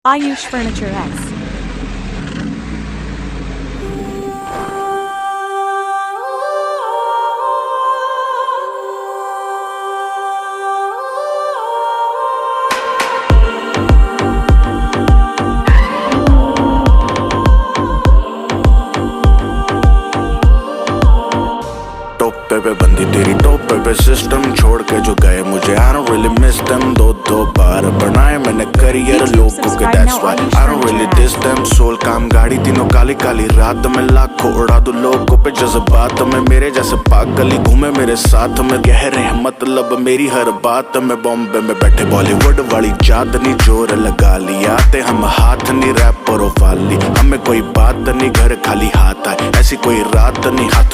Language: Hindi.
Ayush Furniture X. टोपे पे बंदी तेरी टोपे पे सिस्टम छोड़ के जो गए मुझे I don't really miss them दो बार बनाए मैंने करियर लोगों के that's why I don't really diss them सोल काम गाड़ी तीनों काली काली रात में लाखों उड़ा दो लोगों पे जज्बात में मेरे जैसे पागल ही घूमे मेरे साथ में कह रहे हैं मतलब मेरी हर बात में बॉम्बे में बैठे बॉलीवुड वाली जात नहीं जोर लगा लिया ते हम हाथ नहीं रैपर वाली हमें कोई बात नहीं घर खाली हाथ आए ऐसी कोई रात नहीं हाथ